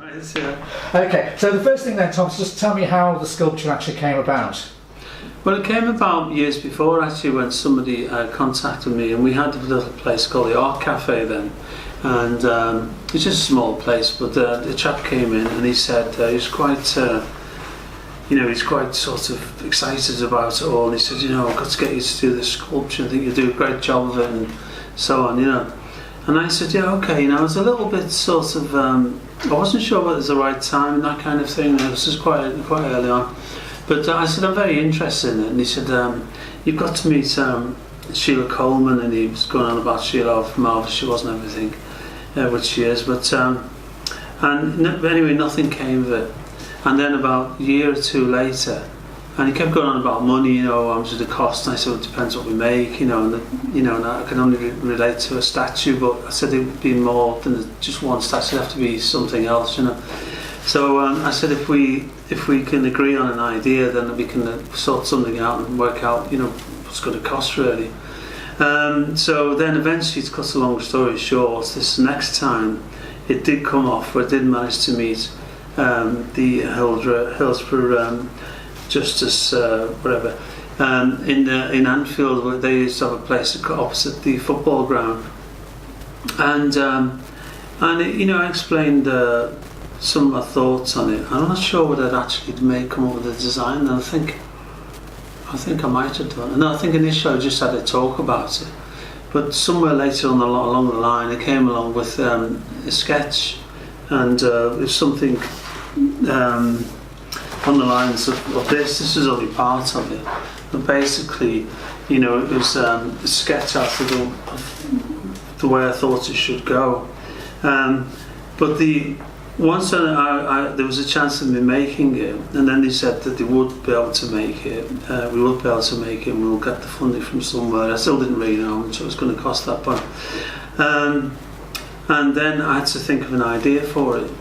Right, yeah. Okay, so the first thing then, Tom, just tell me how the sculpture actually came about. Well, it came about years before, actually, when somebody contacted me, and we had a little place called the Art Cafe then, and it's just a small place, but the chap came in and he said he's quite sort of excited about it all, and he said, I've got to get you to do this sculpture, I think you do a great job of it, and so on, And I said, yeah, okay, I was a little bit sort of, I wasn't sure whether it was the right time and that kind of thing, this was quite early on. But I said, I'm very interested in it. And he said, you've got to meet Sheila Coleman. And he was going on about Sheila, how marvellous she was and everything, which she is. But anyway, nothing came of it. And then about a year or two later, and he kept going on about money, how much it cost. And I said, well, it depends what we make, and I can only relate to a statue. But I said it would be more than just one statue. It'd have to be something else, So I said, if we can agree on an idea, then we can sort something out and work out, what's going to cost really. So then eventually, to cut a long story short, this next time it did come off, where I did manage to meet the Hillsborough Justice, whatever, in Anfield, where they used to have a place opposite the football ground, and I explained some of my thoughts on it. I'm not sure whether I'd actually come up with a design, and I think I might have done. And I think initially I just had a talk about it, but somewhere later on along the line, I came along with a sketch, and it was something on the lines of this. This is only part of it, but basically, it was a sketch out of the way I thought it should go. But once there was a chance of me making it, and then they said that they would be able to make it. We would be able to make it, and we'll get the funding from somewhere. I still didn't really know how much it was going to cost that point. And then I had to think of an idea for it.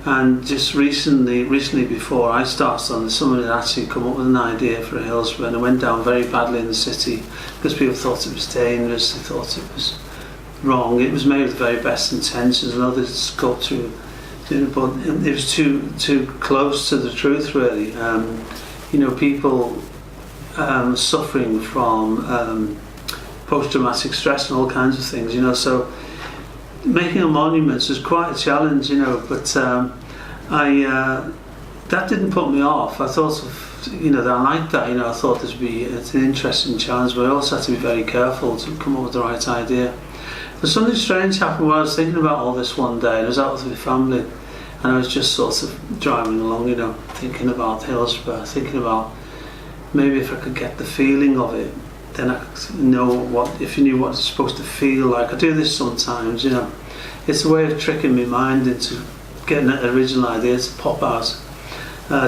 And just recently before I started on, someone had actually come up with an idea for a Hillsborough, and it went down very badly in the city because people thought it was dangerous. They thought it was wrong. It was made with the very best intentions. Another sculpture. But it was too close to the truth, really. People suffering from post-traumatic stress and all kinds of things. So making a monument was quite a challenge. But that didn't put me off. I thought that I liked that. I thought it's an interesting challenge, but I also had to be very careful to come up with the right idea. But something strange happened while I was thinking about all this one day. I was out with my family, and I was just sort of driving along, thinking about Hillsborough, thinking about maybe if I could get the feeling of it, then I could know if you knew what it's supposed to feel like. I do this sometimes, It's a way of tricking my mind into getting an original idea to pop out.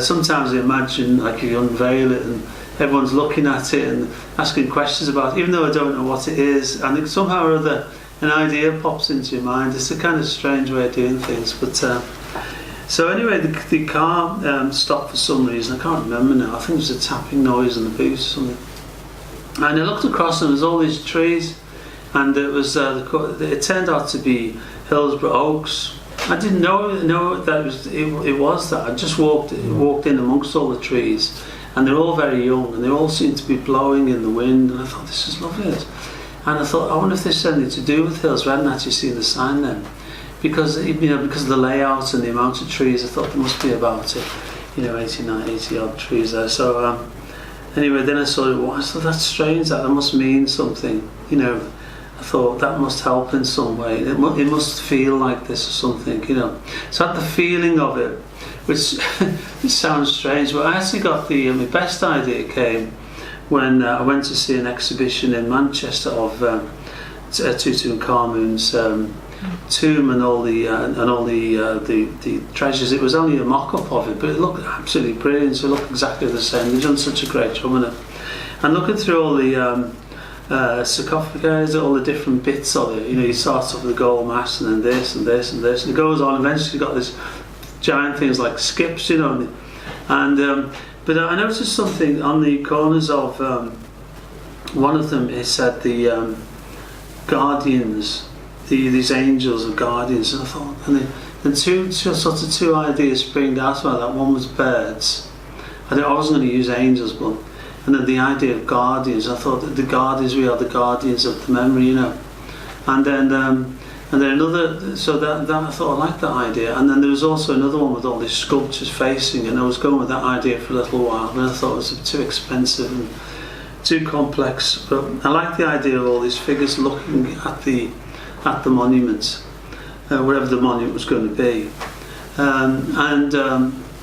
Sometimes I imagine, like, you unveil it and everyone's looking at it and asking questions about it, even though I don't know what it is, and somehow or other an idea pops into your mind. It's a kind of strange way of doing things, but so anyway, the car stopped for some reason. I can't remember now. I think it was a tapping noise in the boot or something. And I looked across, and there was all these trees, and it was it turned out to be Hillsborough oaks. I didn't know that it was that. I just walked in amongst all the trees, and they're all very young, and they all seemed to be blowing in the wind. And I thought, this is lovely. And I thought, I wonder if there's something to do with Hillsborough. I hadn't actually seen the sign then, because of the layout and the amount of trees. I thought there must be about 80 odd trees there. So anyway, then I saw it. I thought, that's strange. That must mean something. I thought that must help in some way. It must feel like this or something. So I had the feeling of it, which it sounds strange, but I actually got my best idea came when I went to see an exhibition in Manchester of Tutankhamun's tomb and all the treasures. It was only a mock-up of it, but it looked absolutely brilliant. So it looked exactly the same. They've done such a great job in it. And looking through all the sarcophagus, all the different bits of it, you start off with the gold mask and then this and this and this, and it goes on. Eventually, you've got this giant things like skips, and. But I noticed something on the corners of one of them. It said the guardians, these angels are guardians, and I thought, and then two ideas springed out of that. One was birds. I wasn't going to use angels, but and then the idea of guardians. I thought that the guardians, we are the guardians of the memory, you know. And then another. So that I thought I liked that idea. And then there was also another one with all these sculptures facing, and I was going with that idea for a little while, but I thought it was too expensive and too complex. But I liked the idea of all these figures looking at the monument, wherever the monument was going to be.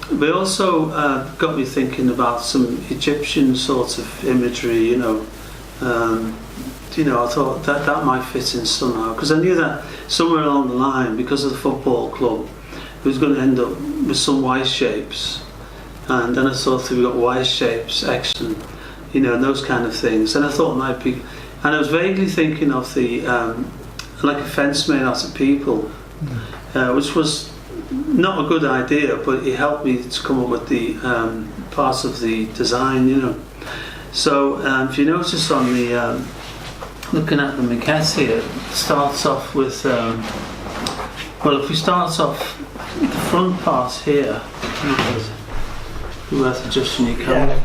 But also got me thinking about some Egyptian sort of imagery, you know. I thought that might fit in somehow, because I knew that somewhere along the line, because of the football club, it was going to end up with some Y shapes, and then I thought we got Y shapes, X, and you know, and those kind of things. And I thought it might be, and I was vaguely thinking of the like a fence made out of people, which was not a good idea, but it helped me to come up with the parts of the design, you know. So if you notice on the looking at the maquette here, it starts off with well, if we start off the front part here, it'd be worth adjusting your camera.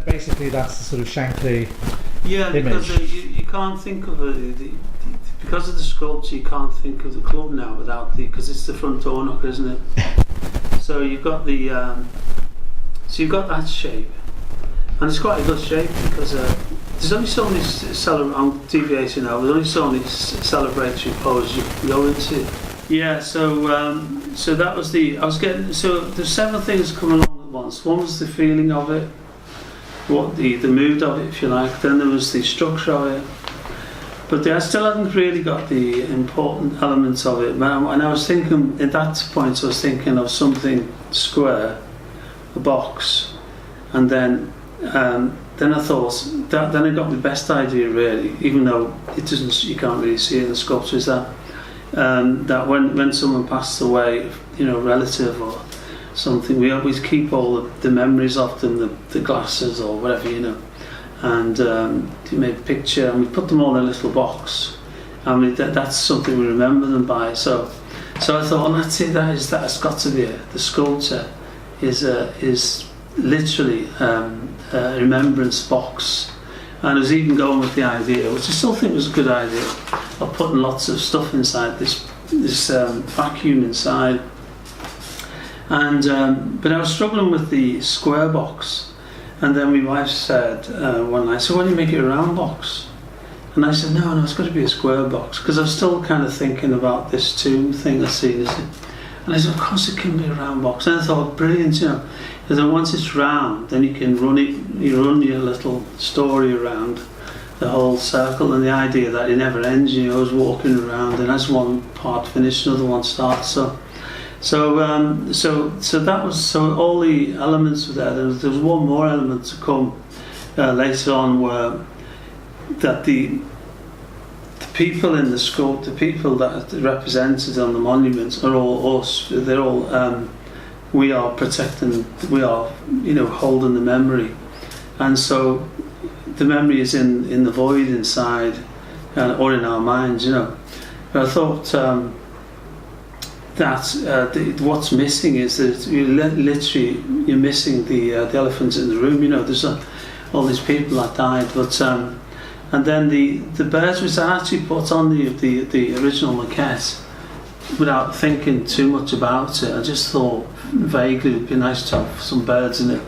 Basically, that's the sort of Shankly image. Because you can't think of because of the sculpture, you can't think of the club now without because it's the front door knocker, isn't it? So you've got that shape, and it's quite a good shape because there's only so many I'm deviating now. There's only so many celebratory poses you can go into. Yeah. So that was So there's several things coming along at once. One was the feeling of it, what the mood of it, if you like. Then there was the structure of it. But I still hadn't really got the important elements of it. And I was thinking, at that point, I was thinking of something square, a box, and then I thought then I got the best idea really, even though you can't really see it in the sculpture, is that when someone passed away, you know, relative or something, we always keep all the memories of them, the glasses or whatever, you know. And you made a picture, and we put them all in a little box, and that's something we remember them by. So I thought, well, that's it. That's got to be it. The sculpture is literally a remembrance box. And I was even going with the idea, which I still think was a good idea, of putting lots of stuff inside this vacuum inside. And but I was struggling with the square box. And then my wife said one night, so why don't you make it a round box? And I said, no, it's got to be a square box, because I was still kind of thinking about this tomb thing I see. And I said, of course it can be a round box. And I thought, brilliant, you know, because once it's round, then you can run your little story around the whole circle, and the idea that it never ends, you know, I was walking around, and as one part finished, another one starts. So that was all the elements were there. There was one more element to come later on, where that the people in the sculpture, the people that are represented on the monuments are all us. They're all we are protecting. We are, you know, holding the memory, and so the memory is in the void inside, or in our minds, you know. But I thought. What's missing is that you're missing the elephant in the room. You know, there's all these people that died, but and then the birds, which I actually put on the original maquette without thinking too much about it. I just thought vaguely it'd be nice to have some birds in it,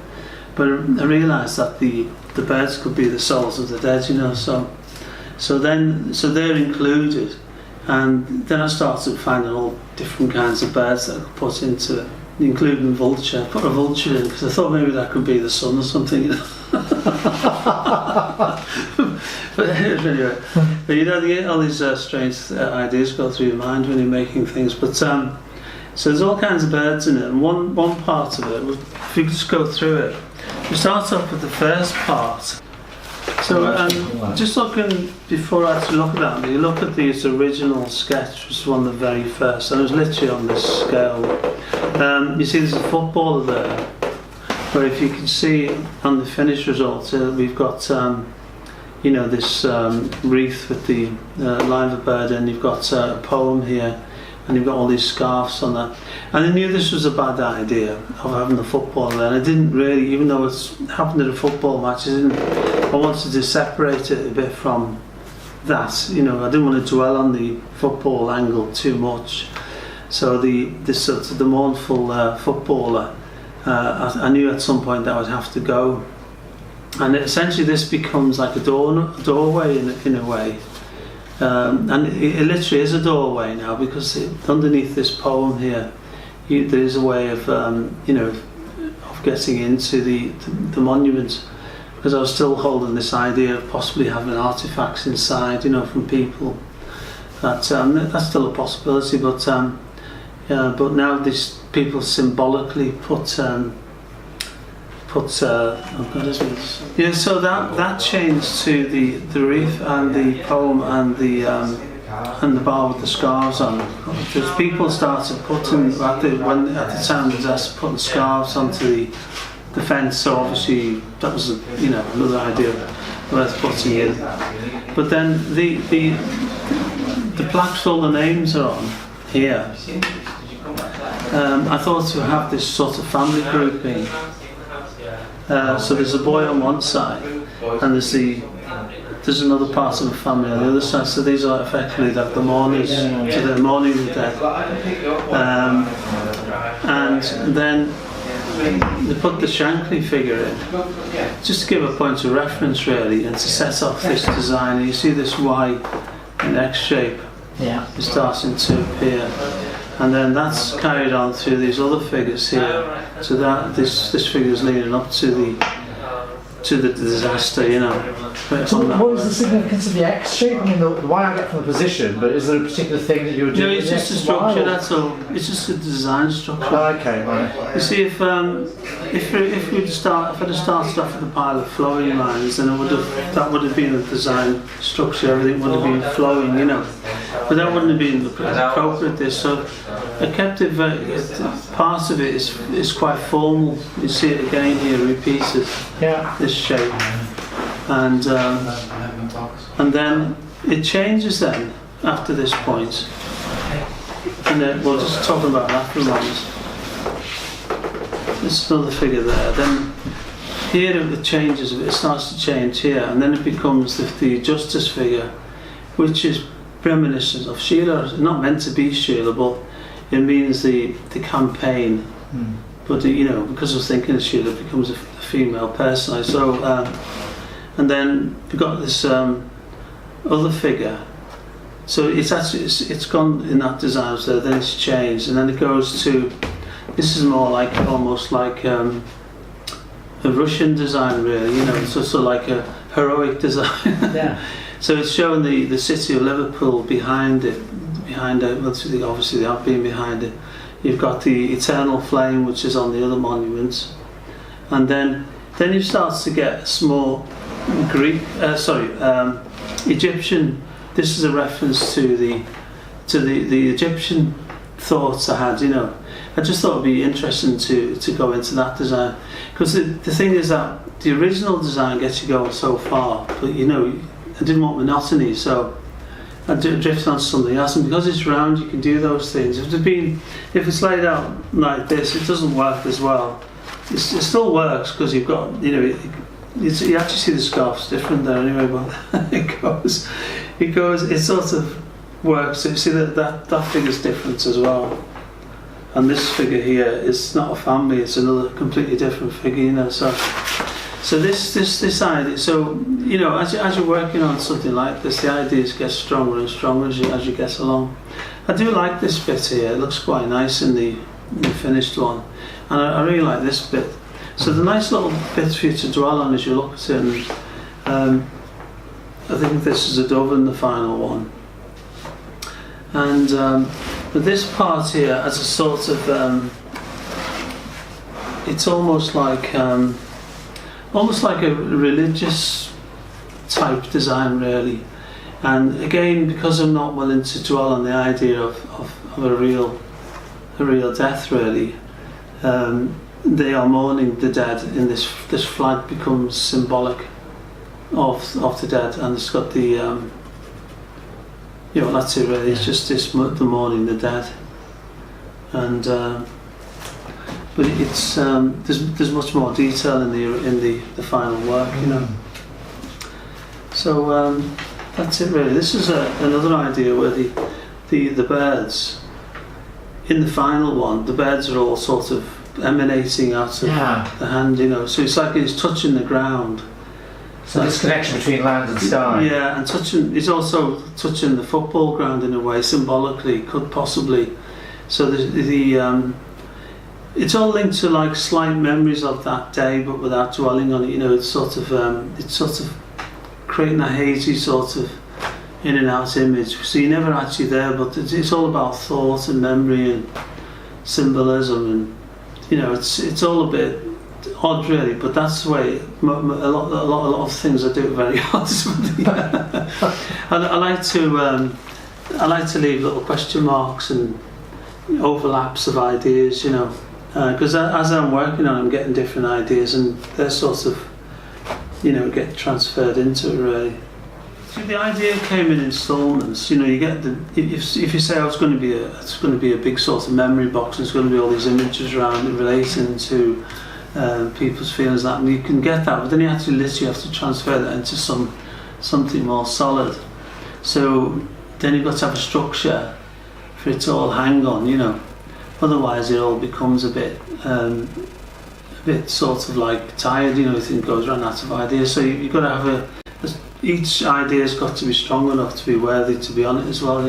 but I realised that the birds could be the souls of the dead. You know, so they're included. And then I started finding all different kinds of birds that I could put into it, including vulture. I put a vulture in because I thought maybe that could be the sun or something, you know. But anyway, you know, you get all these strange ideas go through your mind when you're making things. But so there's all kinds of birds in it, and one part of it, if you just go through it, we start off with the first part. So just looking, before I actually look at that, you look at this original sketch, which is one of the very first, and it was literally on this scale. You see there's a footballer there, but if you can see on the finished result, we've got you know, this wreath with the liver bird, and you've got a poem here, and you've got all these scarves on that. And I knew this was a bad idea of having the football there, and I didn't really, even though it's happened at a football match, I wanted to separate it a bit from that. You know, I didn't want to dwell on the football angle too much. So the sort of the mournful footballer, I knew at some point that I would have to go. And essentially this becomes like a doorway in a way. And it literally is a doorway now, because underneath this poem here, there is a way of, you know, of getting into the monument, because I was still holding this idea of possibly having artifacts inside, you know, from people. That's still a possibility, but now these people symbolically put yeah, so that changed to the wreath and the poem and the bar with the scarves on. Because people started putting at the time the desk putting scarves onto the fence. So obviously that was another idea worth putting in. But then the plaques with all the names are on here. I thought to have this sort of family grouping. So there's a boy on one side, and there's another part of the family on the other side. So these are effectively like the mourners, so they're mourning the dead. And then they put the Shankly figure in, just to give a point of reference really, and to set off this design. And you see this Y in X shape is starting to appear. And then that's carried on through these other figures here. So that this figure is leading up to the disaster, you know. So what is the significance of the X shape? I mean, the Y I get from the position, but is there a particular thing that you're doing? No, it's just a structure. That's all. It's just a design structure. Okay, right. You see, if I'd started off with a pile of flowing lines, then that would have been a design structure. Everything would have been flowing, you know. But that wouldn't have been appropriate. This, so I kept it. Part of it is quite formal. You see it again here, repeated. Yeah. This shape, and then it changes then after this point. And then we'll just talk about that for a moment. There's another figure there. Then here it changes. It starts to change here, and then it becomes the justice figure, which is reminiscent of Sheila. Not meant to be Sheila, but it means the campaign. But you know, because I was thinking of Sheila, it becomes a female person. So, and then we've got this other figure. So it's gone in that design. So then it's changed, and then it goes to. This is more like almost like a Russian design, really. You know, it's also like a heroic design. Yeah. So it's showing the city of Liverpool behind it. Obviously they have been behind it. You've got the eternal flame, which is on the other monuments, and then you start to get small Egyptian. This is a reference to the Egyptian thoughts I had. You know, I just thought it'd be interesting to go into that design, because the thing is that the original design gets you going so far, but you know, I didn't want monotony, so I drifted on something else. And because it's round, you can do those things. If it's laid out like this, it doesn't work as well. It still works because you've got, you know, you actually see the scarf's different there anyway, but it sort of works. So you see that figure's different as well. And this figure here is not a family; it's another completely different figure, you know. So this idea. So you know, as you're working on something like this, the ideas get stronger and stronger as you get along. I do like this bit here. It looks quite nice in the finished one, and I really like this bit. So the nice little bit for you to dwell on as you look at it. And, I think this is a dove in the final one. And but this part here as a sort of it's almost like a religious type design, really. And again, because I'm not willing to dwell on the idea of a real death, really, they are mourning the dead. In this flag becomes symbolic. of the dead, and it's got the that's it really. It's just the mourning the dead, and but it's there's much more detail in the final work, So that's it really. This is another idea where the birds in the final one, the birds are all sort of emanating out of the hand, So it's like it's touching the ground. So this connection between land and sky. Yeah, and it's also touching the football ground in a way, symbolically, could possibly. So it's all linked to like slight memories of that day, but without dwelling on it. It's sort of creating a hazy sort of in and out image. So you're never actually there, but it's all about thought and memory and symbolism, and it's all a bit odd really, but that's the way a lot of things I do very odd. And I like to leave little question marks and overlaps of ideas, because as I'm working on, I'm getting different ideas, and they're sort of get transferred into it really. See, the idea came in installments. You get if you say it's going to be a big sort of memory box, and it's going to be all these images around it relating to people's feelings, and you can get that, but then you literally have to transfer that into something more solid. So then you've got to have a structure for it to all hang on, Otherwise, it all becomes a bit sort of like tired, Everything goes around out of ideas. So you've got to have each idea's got to be strong enough to be worthy to be on it as well,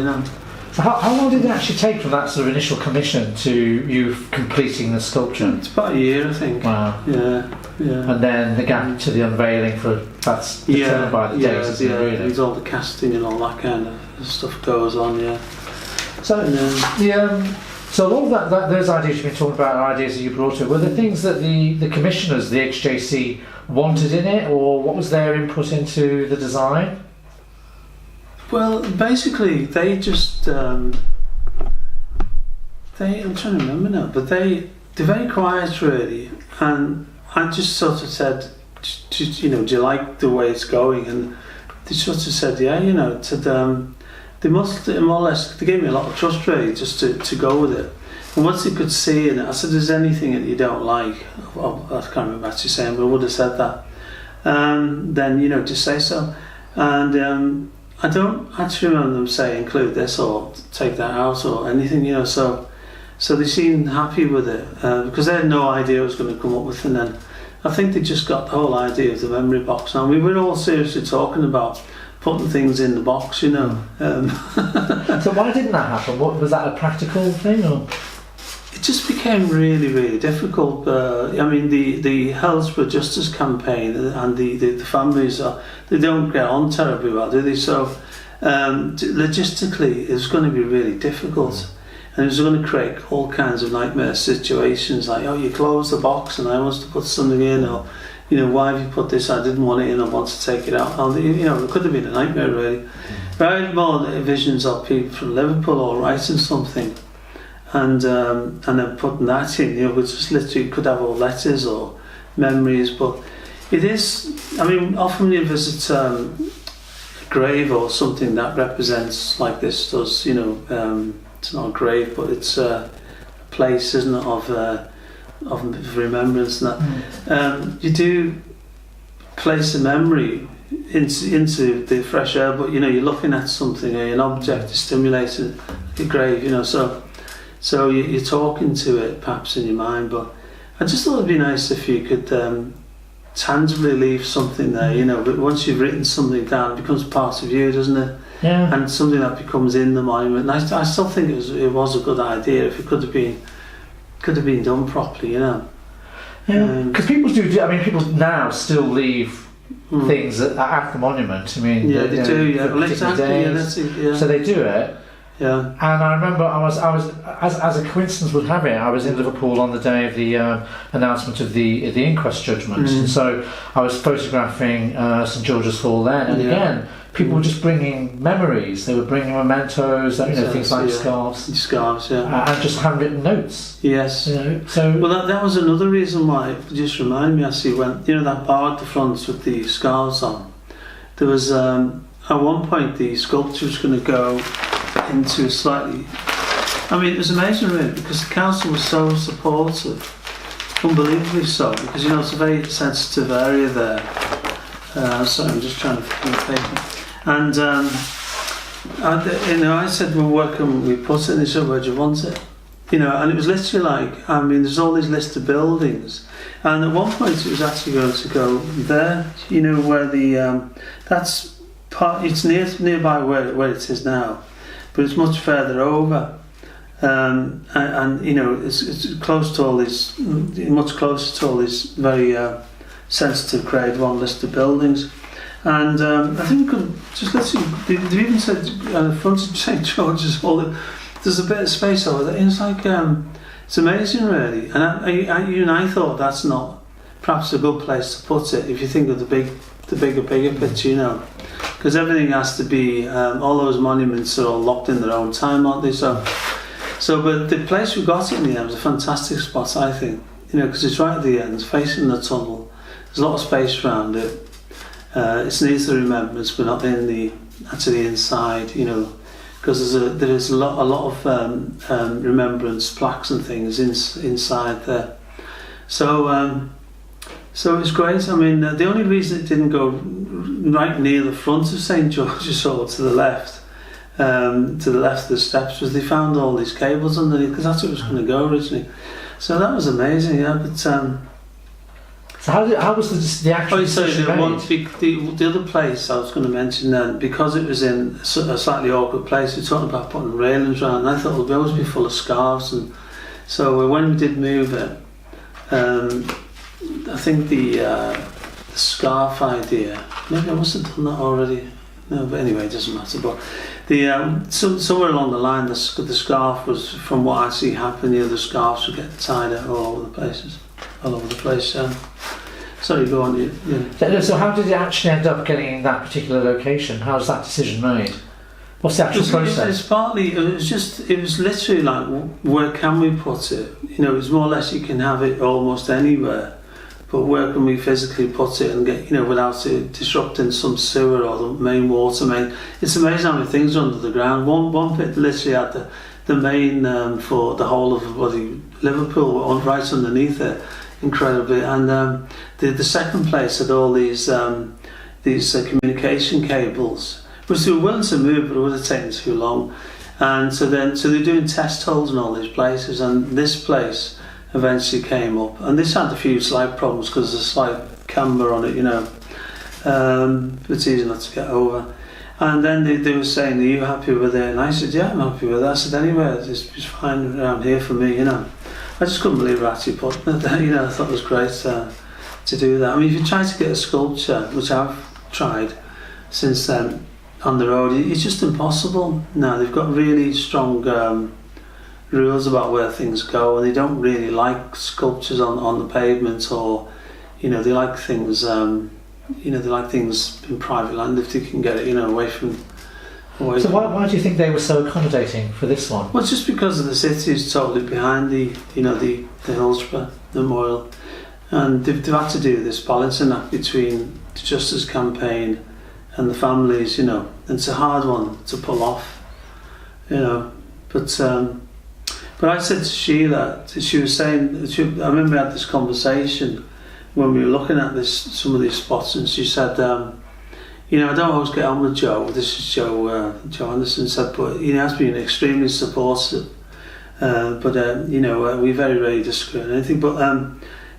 So how long did it actually take from that sort of initial commission to you completing the sculpture? It's about a year, I think. Wow. Yeah. And then the gap to the unvailing that's determined by the dates. With all the casting and all that kind of stuff goes on. Yeah. So so a lot of those ideas you've been talking about are ideas that you brought in. Were there things that the commissioners, the HJC, wanted in it, or what was their input into the design? Well, basically, they just I'm trying to remember now, but they're very quiet really, and I just sort of said, do you like the way it's going? And they sort of said, they must more or less, they gave me a lot of trust really, just to go with it. And once they could see in it, I said, "Is there anything that you don't like?" I can't remember actually saying, but I would have said that. Then just say so. And I don't actually remember them saying include this or take that out or anything, So they seemed happy with it because they had no idea what I was going to come up with, and then I think they just got the whole idea of the memory box. Now we were all seriously talking about putting things in the box, So why didn't that happen? What was that, a practical thing, or? It just became really, really difficult. The Hillsborough Justice campaign and the families they don't get on terribly well, do they? So logistically, it's going to be really difficult, and it's going to create all kinds of nightmare situations. Like, you close the box, and I want to put something in, or why have you put this? I didn't want it in. I want to take it out. It could have been a nightmare really. But I had more visions of people from Liverpool all writing something. And then putting that in, which just literally could have all letters or memories, but it is. Often when you visit a grave or something that represents like this does, it's not a grave, but it's a place, isn't it, of remembrance and that. You do place a memory into the fresh air, but you're looking at something, an object is stimulated, like a grave, So you're talking to it perhaps in your mind, but I just thought it'd be nice if you could tangibly leave something there, but once you've written something down, it becomes part of you, doesn't it? Yeah. And something that becomes in the monument. And I still think it was a good idea if it could have been done properly, Yeah, because people do. People now still leave things at the monument. They do. Yeah, well, exactly. So they do it. Yeah. And I remember I was as a coincidence would have it, I was in Liverpool on the day of the announcement of the inquest judgment, and so I was photographing St George's Hall then, and again people were just bringing memories. They were bringing mementos, things like scarves, and just handwritten notes. Yes. So well, that was another reason why. It just reminded me. I see when that bar at the front with the scarves on. there was at one point the sculpture was going to go into a slightly. I mean, it was amazing really because the council was so supportive, unbelievably so, because it's a very sensitive area there. Sorry, I'm just trying to find the paper. And I said, well, where can we put it? And they said, where do you want it? And it was literally like, I mean, there's all these list of buildings, and at one point it was actually going to go there. Where the that's part. It's nearby where it is now, but it's much further over. And it's close to all these, much closer to all these very sensitive Grade 1 listed buildings. And I think just literally, they even said on the front of St George's Hall, there's a bit of space over there. It's like it's amazing, really. And I thought that's not perhaps a good place to put it if you think of the bigger picture, because everything has to be. All those monuments are all locked in their own time, aren't they? So, but the place we got it in the end was a fantastic spot, I think. Because it's right at the end, facing the tunnel. There's a lot of space around it. It's near the remembrance, but not in the inside. Because there is a lot of remembrance plaques and things inside there. So it's great. I mean, the only reason it didn't go right near the front of St George's Hall to the left of the steps was they found all these cables underneath, because that's where it was going to go originally. So that was amazing, yeah. But so how was the actual decision made? The other place I was going to mention then, because it was in a slightly awkward place, we talked about putting railings around, and I thought it would always be full of scarves, and so when we did move it, I think the scarf idea, maybe I must have done that already. No, but anyway, it doesn't matter. But somewhere along the line, the scarf was, from what I see happen, the scarves would get tied up all over the place. Sorry, go on. Yeah. So how did it actually end up getting in that particular location? How was that decision made? What's the actual process? It was literally like, where can we put it? It was more or less, you can have it almost anywhere, but where can we physically put it and get, without it disrupting some sewer or the main water main? It's amazing how many things are under the ground. One bit literally had the main for the whole of Liverpool right underneath it, incredibly. And the second place had all these communication cables, which they were willing to move, but it would have taken too long. And so they're doing test holes in all these places, and this place eventually came up, and this had a few slight problems because there's a slight camber on it, it's easy not to get over. And then they were saying, are you happy with it? And I said, yeah, I'm happy with it. I said, anyway, it's fine around here for me, I just couldn't believe it actually putting it there, I thought it was great to do that. I mean, if you try to get a sculpture, which I've tried since then, on the road, it's just impossible. Now, they've got really strong rules about where things go, and they don't really like sculptures on the pavement, or they like things in private land if they can get it away from. So why do you think they were so accommodating for this one? Well, just because of the city is totally behind the Hillsborough Memorial, and they've had to do this balancing act between the Justice Campaign and the families, and it's a hard one to pull off, But I said to Sheila, she was saying, I remember we had this conversation when we were looking at some of these spots, and she said, I don't always get on with Joe. This is Joe Anderson said, but he has been extremely supportive. But we very rarely disagree on anything. But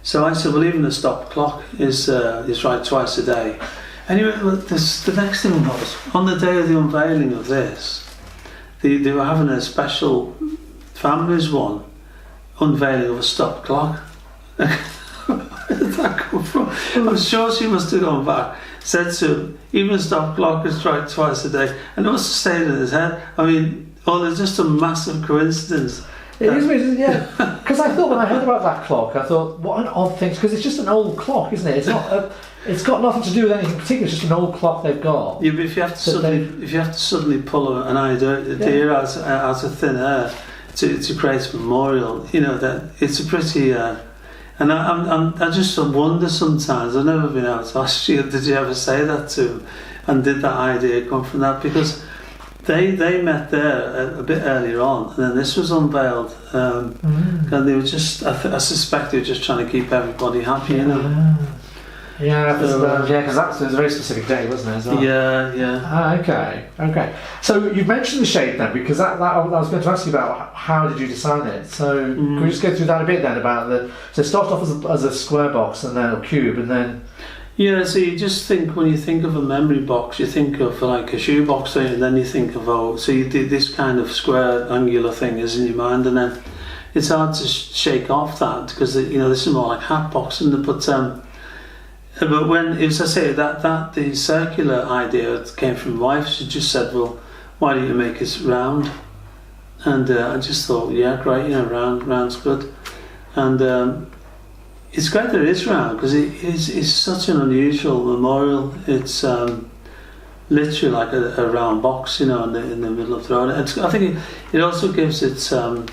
so I said, well, even the stop clock is right twice a day. Anyway, the next thing was, on the day of the unveiling of this, they were having a special families one unveiling of a stop clock. Where did that come from? I'm sure she must have gone back, said to him, even a stop clock is right twice a day, and it must have stayed in his head. I mean, there's just a massive coincidence. It is weird, yeah. Because I thought when I heard about that clock, I thought, what an odd thing, because it's just an old clock, isn't it? It's not. It's got nothing to do with anything particular. It's just an old clock they've got. Yeah, but if you have to suddenly pull an idea out of thin air to create a memorial, that it's a pretty. And I just wonder sometimes. I've never been able to ask you. Did you ever say that to him? And did that idea come from that? Because they met there a bit earlier on, and then this was unveiled, and they were just, I suspect they were just trying to keep everybody happy, you know. Yeah, because that was a very specific day, wasn't it? As well? Yeah. Ah, okay. So you mentioned the shape then, because that I was going to ask you about how did you design it. So can we just go through that a bit then about so it started off as a square box and then a cube, and then. Yeah, so you just think, when you think of a memory box, you think of like a shoebox thing, and then you think of, so you did this kind of square, angular thing is in your mind, and then it's hard to shake off that, because, this is more like hat box, but when, as I say, that the circular idea came from my wife. She just said, well, why don't you make it round? And I just thought, yeah, great, round's good. And it's great that it is round, because it's such an unusual memorial. It's literally like a round box, in the middle of the road. I think it also gives it a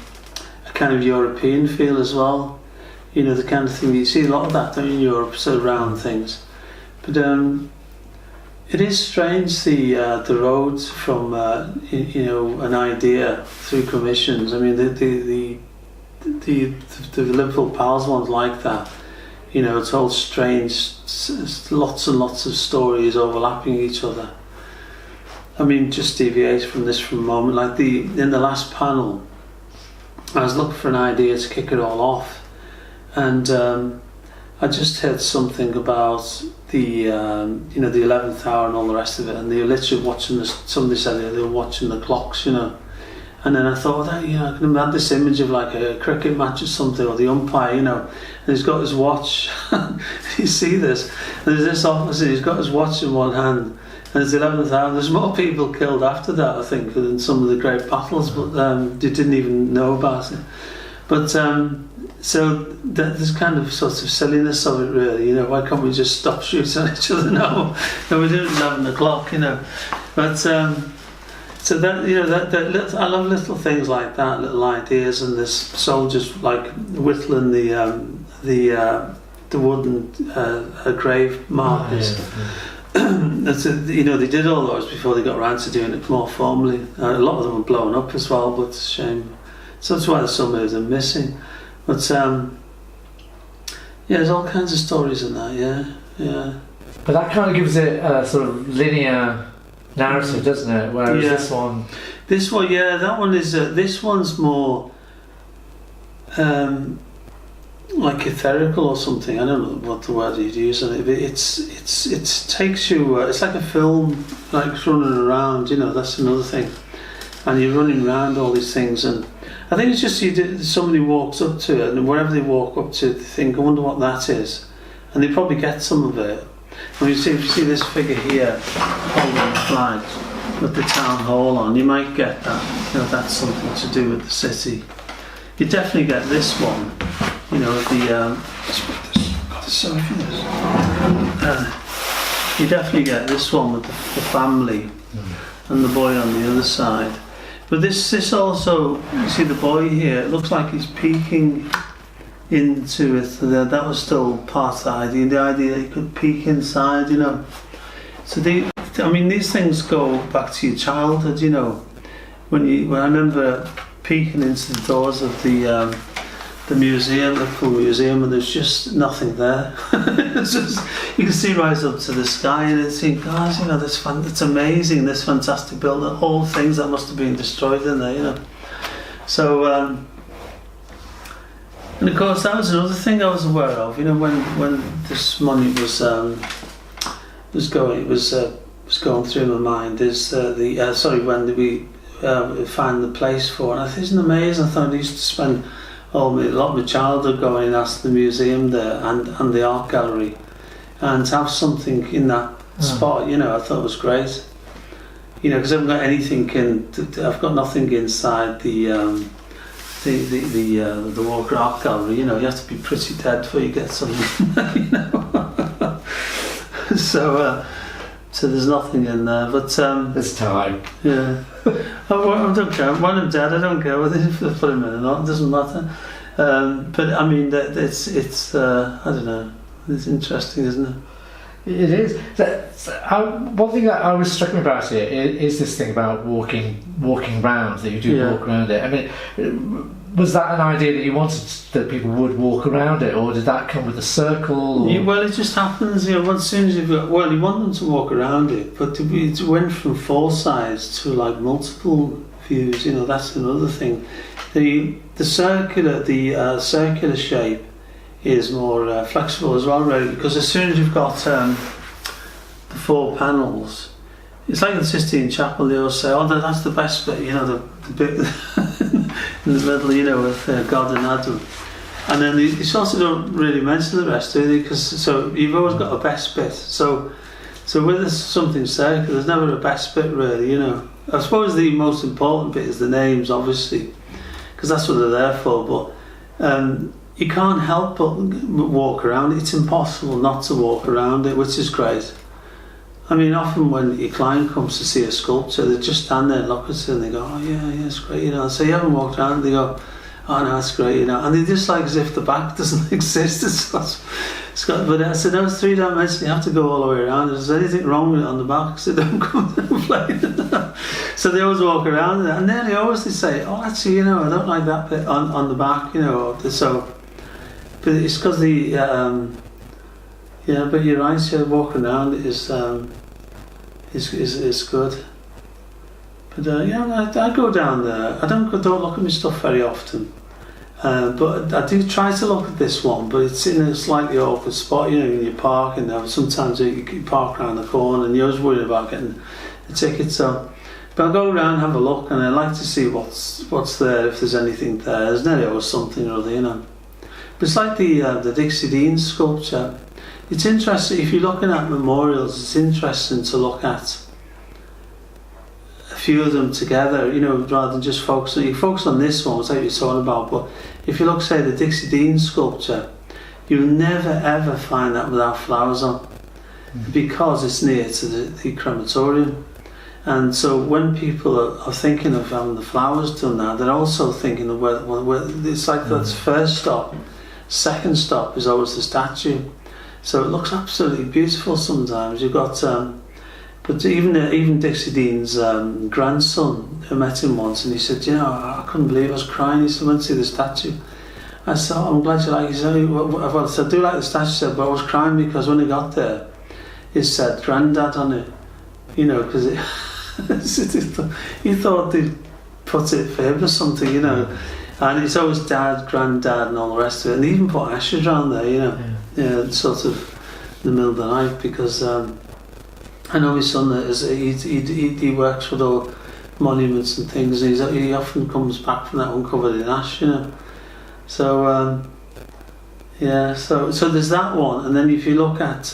kind of European feel as well. The kind of thing you see a lot of that, don't you, in Europe, sort of round things. But it is strange, the roads from an idea through commissions. I mean, the Liverpool Pals one's like that. It's all strange, lots and lots of stories overlapping each other. I mean, just deviate from this for a moment. Like in the last panel, I was looking for an idea to kick it all off, and I just heard something about the 11th hour and all the rest of it, and they were literally watching somebody said they were watching the clocks, and then I thought, I can have this image of like a cricket match or something, or the umpire, and he's got his watch. You see this, and there's this officer, he's got his watch in one hand, and it's the 11th hour. There's more people killed after that, I think, than some of the great battles, but they didn't even know about it. But so there's kind of sort of silliness of it, really. Why can't we just stop shooting at each other now? No, we did it at 11 o'clock, But so that I love little things like that, little ideas, and this soldiers like whittling the wooden grave markers. They did all those before they got around to doing it more formally. A lot of them were blown up as well, but it's a shame. So that's why there's some of them missing. But there's all kinds of stories in that. Yeah. But that kind of gives it a sort of linear narrative, doesn't it? Whereas this one, that one is. This one's more like etherical or something. I don't know what the word you'd use on it, but it takes you. It's like a film, like running around. That's another thing, and you're running around all these things, and I think it's just somebody walks up to it, and wherever they walk up to, they think, I wonder what that is, and they probably get some of it. And if you see this figure here holding the flag with the town hall on, you might get that. That's something to do with the city. You definitely get this one. You definitely get this one with the family and the boy on the other side. But this also, you see the boy here, it looks like he's peeking into it. That was still part of the idea that you could peek inside, So these things go back to your childhood, When I remember peeking into the doors of the museum, Liverpool Museum, and there's just nothing there. It's just, you can see right up to the sky, and it's think, gosh, it's amazing, this fantastic building, all things that must have been destroyed in there, So, and of course that was another thing I was aware of, when this monument was going through my mind, is when we find the place for it. And I think it's amazing. I thought I used to spend a lot of my childhood going and ask the museum there and the art gallery, and to have something in that spot, I thought it was great. Because I haven't got anything I've got nothing inside the Walker Art Gallery. You have to be pretty dead before you get something. So there's nothing in there, but there's time. Yeah. I don't care. When I'm dead, I don't care whether you put him in or not. It doesn't matter. But I mean, it's I don't know. It's interesting, isn't it? It is. One thing that I was struck me about it is this thing about walking round, that you do walk around it. I mean, was that an idea that you wanted, that people would walk around it, or did that come with a circle? Or? Well, it just happens, as soon as you've got, well, you want them to walk around it, but it went from 4 sides to like multiple views, that's another thing. The circular shape is more flexible as well, really, because as soon as you've got the 4 panels, it's like in the Sistine Chapel, they always say, that's the best bit, the bit in the middle, with God and Adam. And then you sort of don't really mention the rest, do they? Because you've always got a best bit. So when there's something circular, there's never a best bit, really, I suppose the most important bit is the names, obviously, because that's what they're there for, but you can't help but walk around it. It's impossible not to walk around it, which is great. I mean, often when your client comes to see a sculpture, they just stand there and look at it and they go, oh yeah, it's great, So you haven't walked around, they go, oh no, it's great, And they just like as if the back doesn't exist. But I said, those 3 dimensions, you have to go all the way around. If there's anything wrong with it on the back, so don't come down play. So they always walk around it, and then they always say, oh, actually, I don't like that bit on the back, So, but it's because but you're right. Walking around is good. But I go down there. I don't look at my stuff very often. But I do try to look at this one, but it's in a slightly awkward spot, when you park, and sometimes you park around the corner and you're always worried about getting the ticket. So, but I'll go around and have a look, and I like to see what's there, if there's anything there. There's nearly always something or other, But it's like the Dixie Dean sculpture. It's interesting, if you're looking at memorials, it's interesting to look at a few of them together, rather than just focus on this one, which you're talking about, but if you look, say, the Dixie Dean sculpture, you'll never ever find that without flowers on, because it's near to the crematorium. And so when people are thinking of having the flowers done now, they're also thinking of where it's like that's first stop. Second stop is always the statue. So it looks absolutely beautiful sometimes. You've got, but even Dixie Dean's grandson, who met him once, and he said, I couldn't believe I was crying. He said, I went to see the statue. I said, I'm glad you like it. He said, well, I said, I do like the statue. He said, but I was crying because when he got there, it said Grandad on it, because he thought they'd put it for him or something, And it's always Dad, Granddad, and all the rest of it. And they even put ashes around there, sort of in the middle of the night, because I know my son he works with all monuments and things. And he often comes back from that one covered in ash, So so there's that one, and then if you look at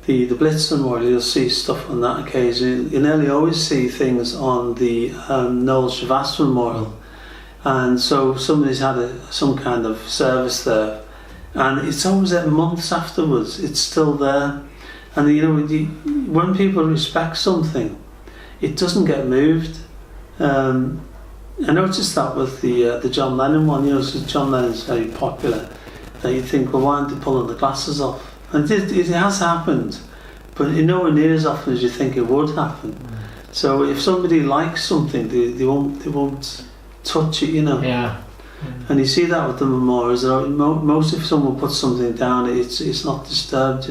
the Blitz Memorial, you'll see stuff on that occasion. You nearly always see things on the Noel Shavas Memorial. And so somebody's had some kind of service there, and it's always there months afterwards. It's still there, and when people respect something, it doesn't get moved. I noticed that with the John Lennon one. So John Lennon's very popular. That you think, well, why aren't they pulling the glasses off? And it has happened, but nowhere near as often as you think it would happen. So if somebody likes something, they won't touch it, Yeah. And you see that with the memorials. Most if someone puts something down, it's not disturbed,